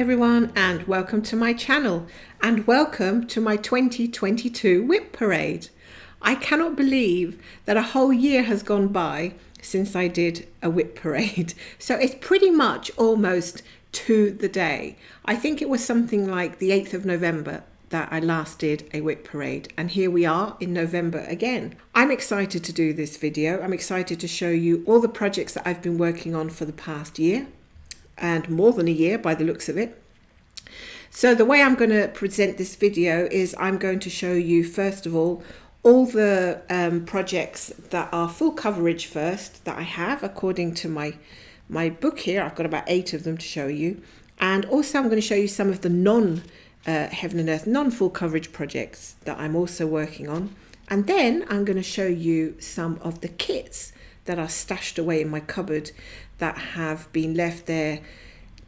everyone, and welcome to my channel, and welcome to my 2022 whip parade. I cannot believe that a whole year has gone by since I did a whip parade. So it's pretty much almost to the day. I think it was something like the 8th of November that I last did a whip parade, and here we are in November again. I'm excited to do this video. I'm excited to show you all the projects that I've been working on for the past year, and more than a year by the looks of it. So the way I'm going to present this video is I'm going to show you first of all the projects that are full coverage first that I have according to my book here. I've got about 8 of them to show you, and also I'm going to show you some of the Heaven and Earth non-full coverage projects that I'm also working on, and then I'm going to show you some of the kits that are stashed away in my cupboard that have been left there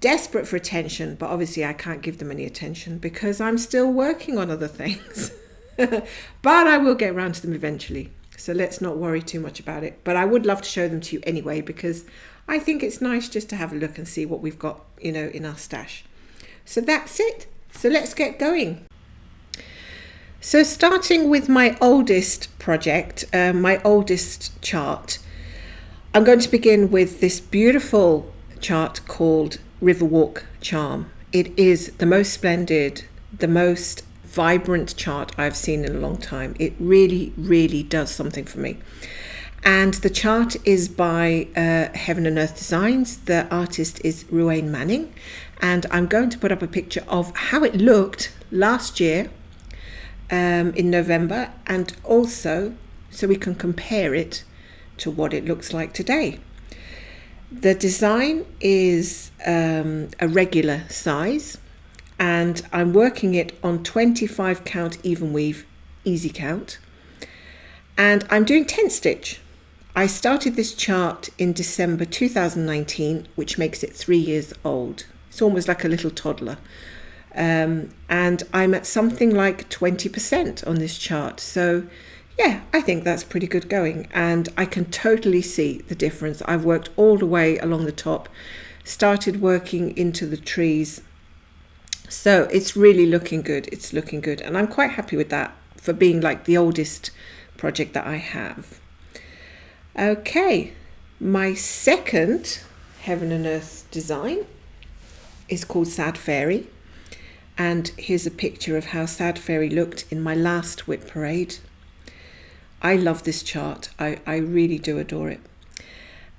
desperate for attention, but obviously I can't give them any attention because I'm still working on other things. But I will get around to them eventually, so let's not worry too much about it. But I would love to show them to you anyway, because I think it's nice just to have a look and see what we've got, in our stash. So that's it. So let's get going. So starting with my oldest project, my oldest chart, I'm going to begin with this beautiful chart called Riverwalk Charm. It is the most splendid, the most vibrant chart I've seen in a long time. It really, really does something for me. And the chart is by Heaven and Earth Designs. The artist is Ruane Manning. And I'm going to put up a picture of how it looked last year in November, and also so we can compare it to what it looks like today. The design is a regular size, and I'm working it on 25 count even weave easy count, and I'm doing 10 stitch. I started this chart in December 2019, which makes it 3 years old. It's almost like a little toddler, and I'm at something like 20% on this chart. So yeah, I think that's pretty good going, and I can totally see the difference. I've worked all the way along the top, started working into the trees, so it's really looking good. It's looking good, and I'm quite happy with that for being like the oldest project that I have. Okay, my second Heaven and Earth design is called Sad Fairy, and here's a picture of how Sad Fairy looked in my last whip parade. I love this chart. I really do adore it.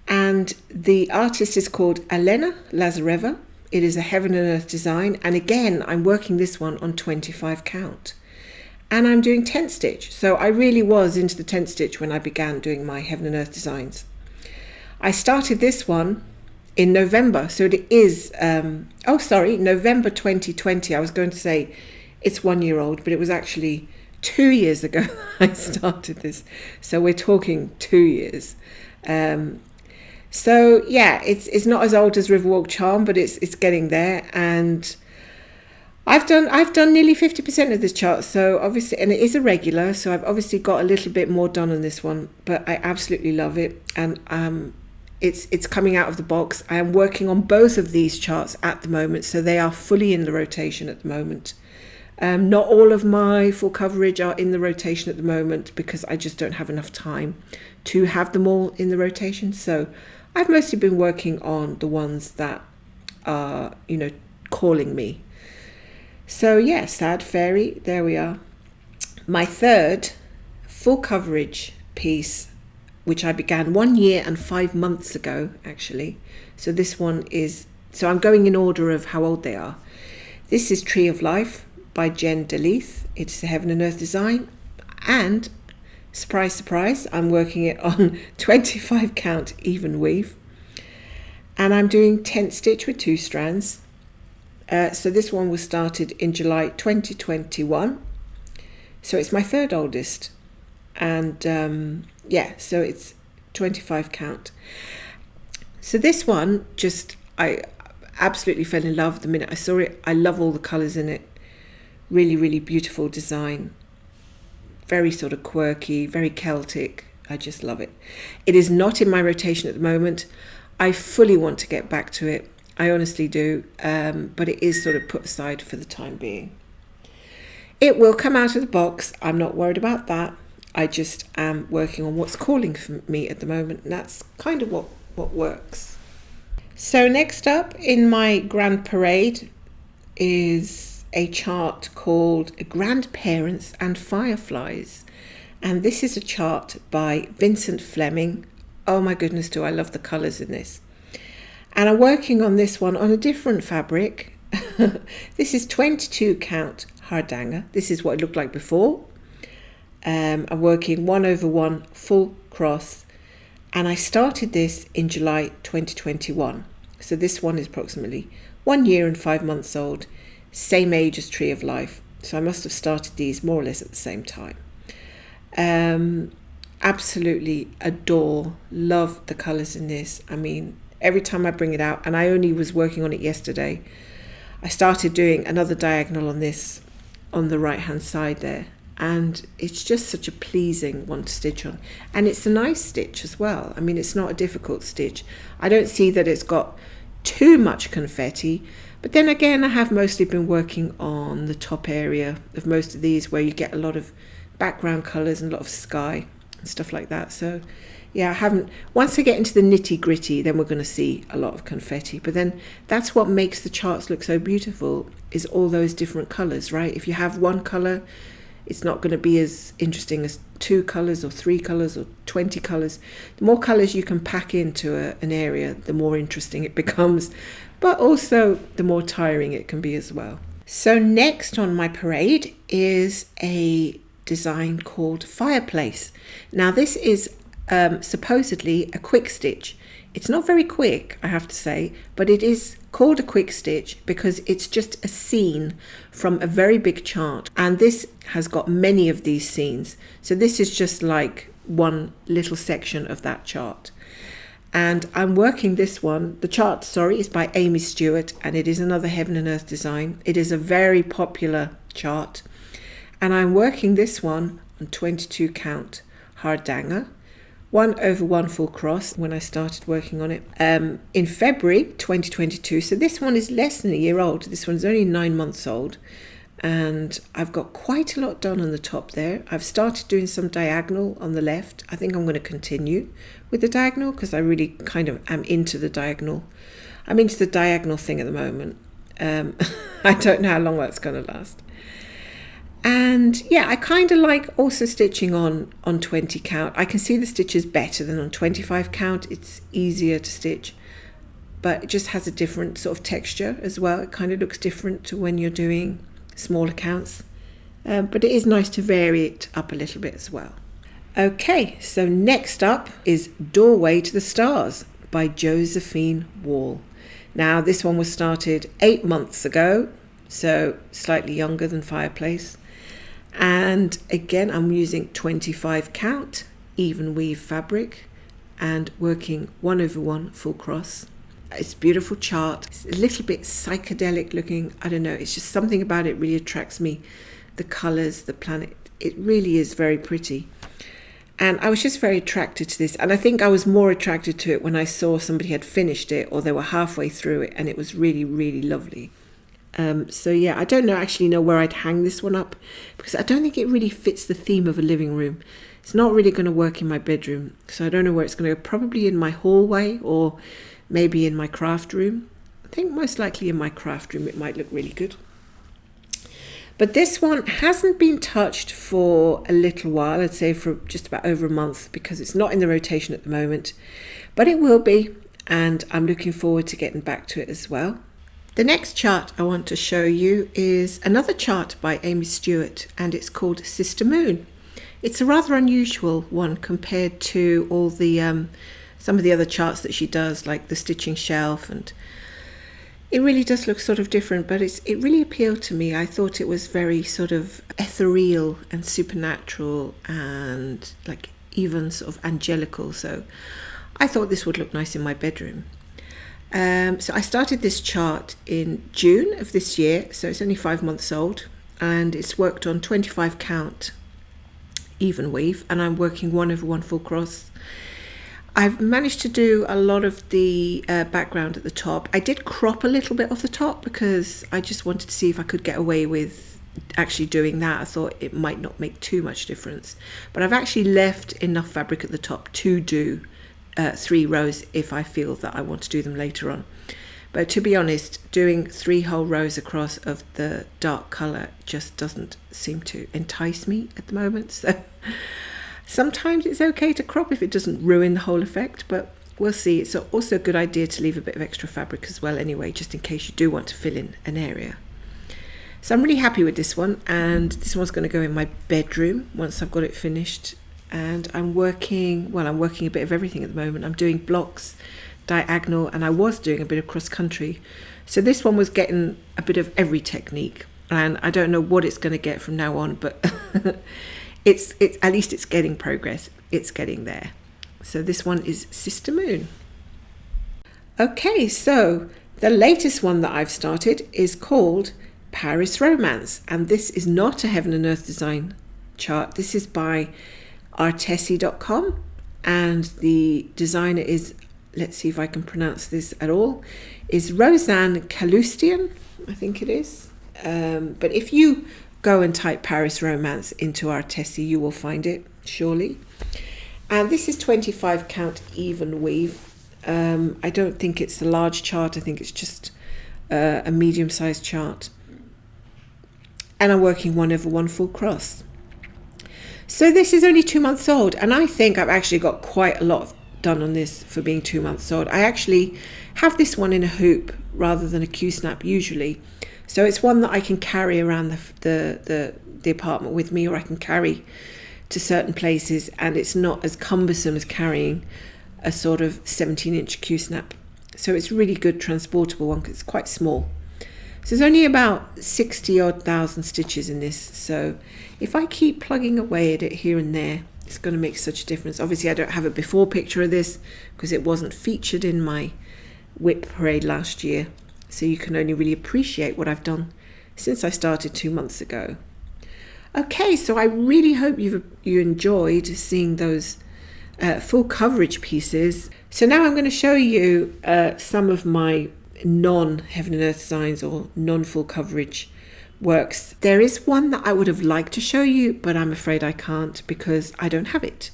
And the artist is called Elena Lazareva. It is a Heaven and Earth design. And again, I'm working this one on 25 count. And I'm doing 10 stitch. So I really was into the 10 stitch when I began doing my Heaven and Earth designs. I started this one in November. So it is, November 2020. I was going to say it's 1 year old, but it was actually 2 years ago I started this, so we're talking 2 years. So yeah, it's not as old as Riverwalk Charm, but it's getting there, and I've done nearly 50% of this chart. So obviously, and it is a regular, so I've obviously got a little bit more done on this one, but I absolutely love it, and it's coming out of the box. I am working on both of these charts at the moment, so they are fully in the rotation at the moment. Not all of my full coverage are in the rotation at the moment because I just don't have enough time to have them all in the rotation. So I've mostly been working on the ones that are, calling me. So yeah, Sad Fairy, there we are. My third full coverage piece, which I began 1 year and 5 months ago, actually. So this one is, so I'm going in order of how old they are. This is Tree of Life by Jen DeLeith. It's a Heaven and Earth design, and surprise, surprise, I'm working it on 25 count even weave, and I'm doing 10 stitch with 2 strands. So this one was started in July 2021, so it's my third oldest, and so it's 25 count. So this one, I absolutely fell in love the minute I saw it. I love all the colors in it. Really, really beautiful design. Very sort of quirky, very Celtic. I just love it. It is not in my rotation at the moment. I fully want to get back to it. I honestly do, but it is sort of put aside for the time being. It will come out of the box. I'm not worried about that. I just am working on what's calling for me at the moment, and that's kind of what works. So next up in my grand parade is a chart called Grandparents and Fireflies. And this is a chart by Vincent Fleming. Oh my goodness, do I love the colours in this. And I'm working on this one on a different fabric. This is 22 count Hardanger. This is what it looked like before. I'm working 1/1 full cross, and I started this in July 2021. So this one is approximately 1 year and 5 months old, same age as Tree of Life. So I must have started these more or less at the same time. Absolutely adore, love the colours in this. I mean, every time I bring it out, and I only was working on it yesterday, I started doing another diagonal on this on the right hand side there, and it's just such a pleasing one to stitch on, and it's a nice stitch as well. I mean, it's not a difficult stitch. I don't see that it's got too much confetti, but then again, I have mostly been working on the top area of most of these where you get a lot of background colours and a lot of sky and stuff like that. So yeah, I haven't, once I get into the nitty gritty, then we're going to see a lot of confetti. But then that's what makes the charts look so beautiful, is all those different colours, right? If you have one colour, it's not going to be as interesting as 2 colours or 3 colours or 20 colours. The more colours you can pack into an area, the more interesting it becomes, but also the more tiring it can be as well. So next on my parade is a design called Fireplace. Now this is supposedly a quick stitch. It's not very quick, I have to say, but it is called a quick stitch because it's just a scene from a very big chart, and this has got many of these scenes. So this is just like one little section of that chart, and I'm working this one. The chart, is by Amy Stewart, and it is another Heaven and Earth design. It is a very popular chart, and I'm working this one on 22 count Hardanger, 1/1 full cross when I started working on it in February 2022. So this one is less than a year old. This one's only 9 months old, and I've got quite a lot done on the top there. I've started doing some diagonal on the left. I think I'm going to continue with the diagonal because I really kind of am into the diagonal. I'm into the diagonal thing at the moment. I don't know how long that's going to last. And yeah, I kind of like also stitching on 20 count. I can see the stitches better than on 25 count. It's easier to stitch, but it just has a different sort of texture as well. It kind of looks different to when you're doing smaller counts, but it is nice to vary it up a little bit as well. Okay, so next up is Doorway to the Stars by Josephine Wall. Now this one was started 8 months ago, so slightly younger than Fireplace. And again, I'm using 25 count even weave fabric and working 1/1 full cross. It's a beautiful chart. It's a little bit psychedelic looking. I don't know, it's just something about it really attracts me. The colours, the planet, it really is very pretty. And I was just very attracted to this, and I think I was more attracted to it when I saw somebody had finished it or they were halfway through it, and it was really, really lovely. So yeah, I don't actually know where I'd hang this one up because I don't think it really fits the theme of a living room. It's not really going to work in my bedroom, so I don't know where it's going to go. Probably in my hallway or maybe in my craft room. I think most likely in my craft room it might look really good. But this one hasn't been touched for a little while, I'd say for just about over a month, because it's not in the rotation at the moment, but it will be, and I'm looking forward to getting back to it as well. The next chart I want to show you is another chart by Amy Stewart, and it's called Sister Moon. It's a rather unusual one compared to all the some of the other charts that she does, like the Stitching Shelf, and it really does look sort of different, but it really appealed to me. I thought it was very sort of ethereal and supernatural and like even sort of angelical, so I thought this would look nice in my bedroom. So I started this chart in June of this year, so it's only 5 months old, and it's worked on 25 count even weave, and I'm working 1/1 full cross. I've managed to do a lot of the background at the top. I did crop a little bit off the top because I just wanted to see if I could get away with actually doing that. I thought it might not make too much difference, but I've actually left enough fabric at the top to do 3 rows if I feel that I want to do them later on. But to be honest, doing 3 whole rows across of the dark colour just doesn't seem to entice me at the moment. So sometimes it's okay to crop if it doesn't ruin the whole effect, but we'll see. It's also a good idea to leave a bit of extra fabric as well anyway, just in case you do want to fill in an area. So I'm really happy with this one, and this one's going to go in my bedroom once I've got it finished. And I'm working a bit of everything at the moment. I'm doing blocks, diagonal, and I was doing a bit of cross country. So this one was getting a bit of every technique, and I don't know what it's going to get from now on, but it's at least it's getting progress. It's getting there. So this one is Sister Moon. Okay, so the latest one that I've started is called Paris Romance, and this is not a Heaven and Earth design chart. This is by artesi.com, and the designer is, let's see if I can pronounce this at all, is Rosanne Kaloustian, I think it is. But if you go and type Paris Romance into Artesi, you will find it, surely. And this is 25 count even weave. I don't think it's a large chart. I think it's just a medium-sized chart. And I'm working 1/1 full cross. So this is only 2 months old, and I think I've actually got quite a lot done on this for being 2 months old. I actually have this one in a hoop rather than a Q-snap usually. So it's one that I can carry around the apartment with me, or I can carry to certain places, and it's not as cumbersome as carrying a sort of 17-inch Q-snap. So it's really good transportable one because it's quite small. So there's only about 60-odd thousand stitches in this. So if I keep plugging away at it here and there, it's going to make such a difference. Obviously, I don't have a before picture of this because it wasn't featured in my WIP parade last year. So you can only really appreciate what I've done since I started 2 months ago. Okay, so I really hope you enjoyed seeing those full coverage pieces. So now I'm going to show you some of my non-Heaven and Earth designs or non-full coverage works. There is one that I would have liked to show you, but I'm afraid I can't because I don't have it.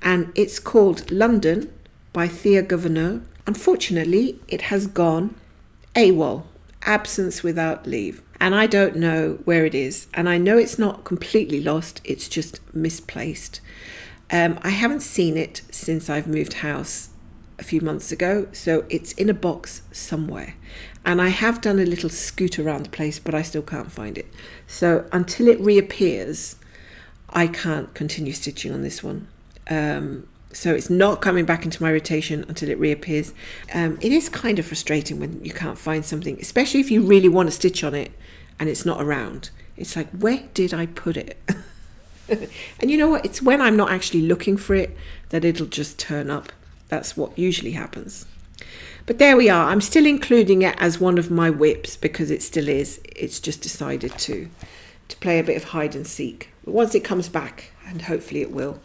And it's called London by Thea Gouverneur. Unfortunately, it has gone AWOL, absence without leave. And I don't know where it is. And I know it's not completely lost, it's just misplaced. I haven't seen it since I've moved house a few months ago, so it's in a box somewhere. And I have done a little scoot around the place, but I still can't find it. So until it reappears, I can't continue stitching on this one. So it's not coming back into my rotation until it reappears. It is kind of frustrating when you can't find something, especially if you really want to stitch on it and it's not around. It's like, where did I put it? And you know what? It's when I'm not actually looking for it that it'll just turn up. That's what usually happens. But there we are. I'm still including it as one of my WIPs because it still is. It's just decided to play a bit of hide and seek. But once it comes back, and hopefully it will,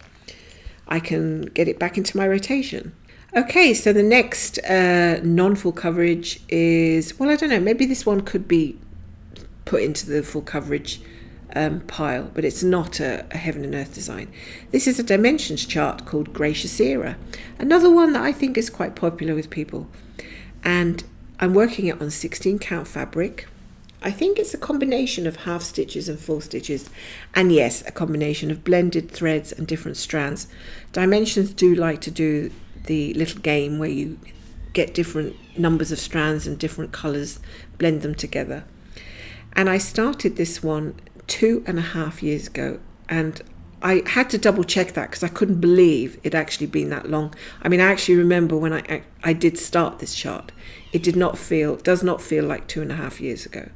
I can get it back into my rotation. Okay, so the next non-full coverage is, well, I don't know, maybe this one could be put into the full coverage pile, but it's not a Heaven and Earth design. This is a dimensions chart called Gracious Era, another one that I think is quite popular with people, and I'm working it on 16 count fabric. I think it's a combination of half stitches and full stitches, and yes, a combination of blended threads and different strands. Dimensions do like to do the little game where you get different numbers of strands and different colors, blend them together. And I started this one 2.5 years ago, and I had to double check that because I couldn't believe it actually been that long. I mean, I actually remember when I did start this chart, it does not feel like 2.5 years ago.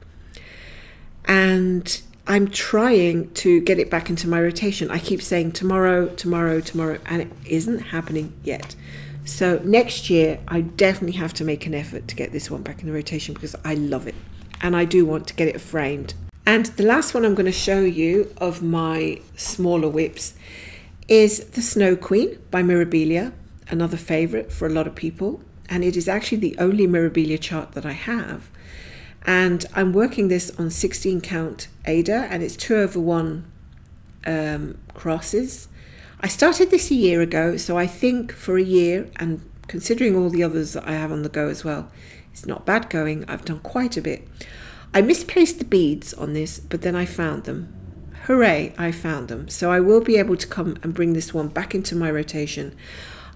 And I'm trying to get it back into my rotation. I keep saying tomorrow, and it isn't happening yet. So next year, I definitely have to make an effort to get this one back in the rotation because I love it. And I do want to get it framed. And the last one I'm going to show you of my smaller WIPs is The Snow Queen by Mirabilia. another favorite for a lot of people, and it is actually the only Mirabilia chart that I have. And I'm working this on 16 count Aida, and it's 2/1 crosses. I started this a year ago, so I think for a year, and considering all the others that I have on the go as well, it's not bad going. I've done quite a bit. I misplaced the beads on this, but then I found them. Hooray, I found them. So I will be able to come and bring this one back into my rotation.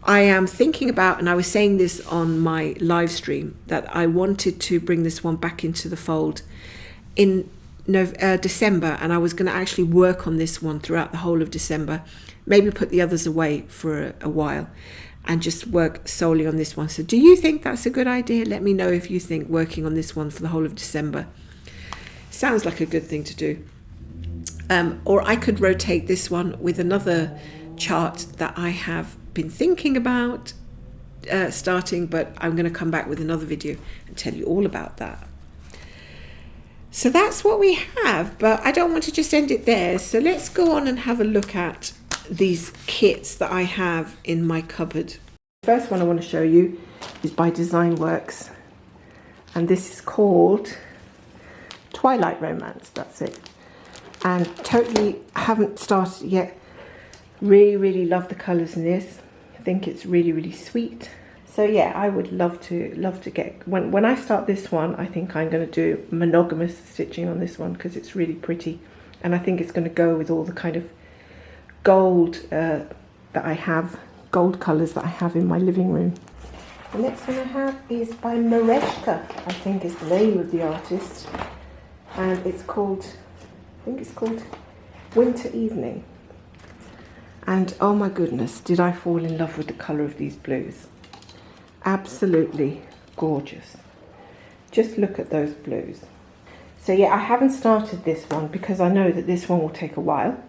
I am thinking about, and I was saying this on my live stream, that I wanted to bring this one back into the fold in December, and I was going to actually work on this one throughout the whole of December, maybe put the others away for a while and just work solely on this one. So do you think that's a good idea? Let me know if you think working on this one for the whole of December sounds like a good thing to do. Or I could rotate this one with another chart that I have been thinking about starting, but I'm going to come back with another video and tell you all about that. So that's what we have, but I don't want to just end it there. So let's go on and have a look at these kits that I have in my cupboard. The first one I want to show you is by Design Works, and this is called Twilight Romance. That's it. And totally haven't started yet. Really love the colours in this. I think it's really sweet. So yeah, I would love to get, when I start this one, I think I'm going to do monogamous stitching on this one because it's really pretty, and I think it's going to go with all the kind of gold that I have, gold colours that I have in my living room. The next one I have is by Mereshka, I think is the name of the artist, and it's called, I think it's called Winter Evening. And oh my goodness, did I fall in love with the colour of these blues. Absolutely gorgeous. Just look at those blues. So yeah, I haven't started this one because I know that this one will take a while,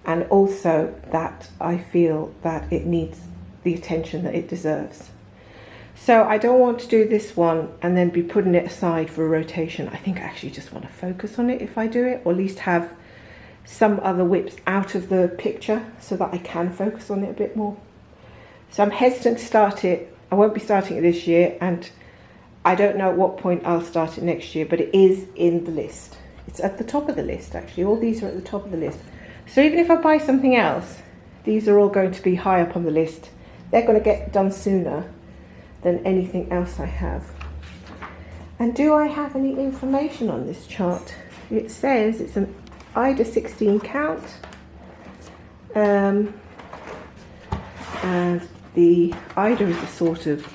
and also that I feel that it needs the attention that it deserves. So I don't want to do this one and then be putting it aside for a rotation. I think I actually just want to focus on it if I do it, or at least have some other whips out of the picture so that I can focus on it a bit more. So I'm hesitant to start it. I won't be starting it this year, and I don't know at what point I'll start it next year, but it is in the list. It's at the top of the list, actually. All these are at the top of the list. So even if I buy something else, these are all going to be high up on the list. They're going to get done sooner than anything else I have. And do I have any information on this chart? It says it's an Aida 16 count, and the Aida is a sort of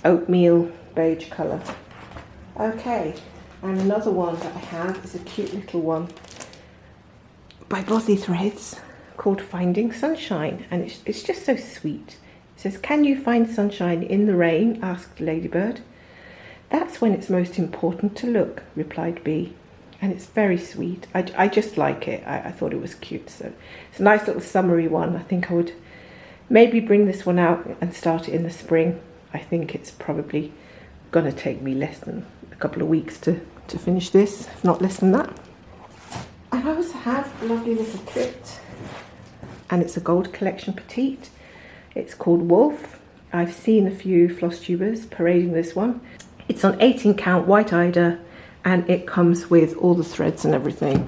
oatmeal beige colour. Okay, and another one that I have is a cute little one by Bothy Threads called Finding Sunshine, and it's just so sweet. It says, "Can you find sunshine in the rain?" asked Ladybird. "That's when it's most important to look," replied Bee. And it's very sweet. I just like it. I thought it was cute. So it's a nice little summery one. I think I would maybe bring this one out and start it in the spring. I think it's probably going to take me less than a couple of weeks to finish this, if not less than that. And I also have a lovely little kit, and it's a Gold Collection Petite. It's called Wolf. I've seen a few floss tubers parading this one. It's on 18 count white Aida, and it comes with all the threads and everything.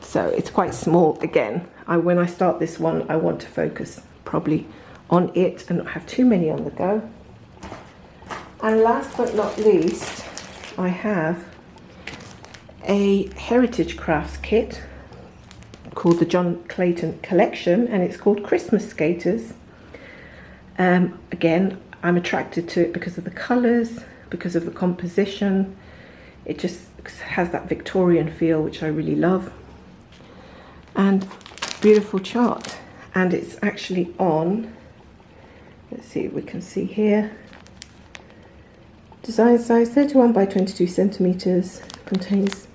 So it's quite small again. When I start this one, I want to focus probably on it and not have too many on the go. And last but not least, I have a Heritage Crafts kit called the John Clayton Collection, and it's called Christmas Skaters. Again, I'm attracted to it because of the colours, because of the composition. It just has that Victorian feel, which I really love. And beautiful chart. And it's actually on, let's see if we can see here. Design size 31 by 22 centimeters. Contains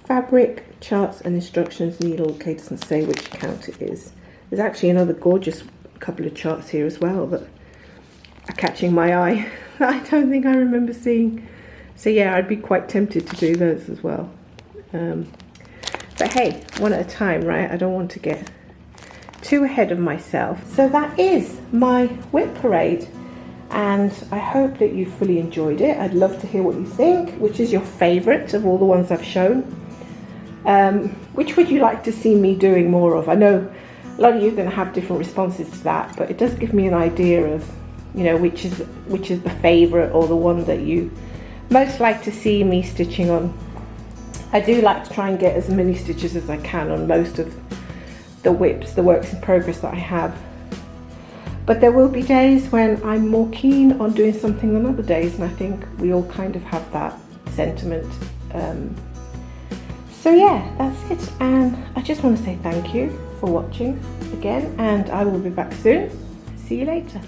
fabric, charts and instructions. Needle, okay, doesn't say which count it is. There's actually another gorgeous couple of charts here as well that are catching my eye. I don't think I remember seeing. So yeah, I'd be quite tempted to do those as well. But hey, one at a time, right? I don't want to get too ahead of myself. So that is my whip parade, and I hope that you fully enjoyed it. I'd love to hear what you think. Which is your favourite of all the ones I've shown? Which would you like to see me doing more of? I know a lot of you are going to have different responses to that, but it does give me an idea of, you know, which is the favourite or the one that you most like to see me stitching on. I do like to try and get as many stitches as I can on most of the whips, the works in progress that I have. But there will be days when I'm more keen on doing something than other days, and I think we all kind of have that sentiment. So yeah, that's it, and I just want to say thank you for watching again, and I will be back soon. See you later.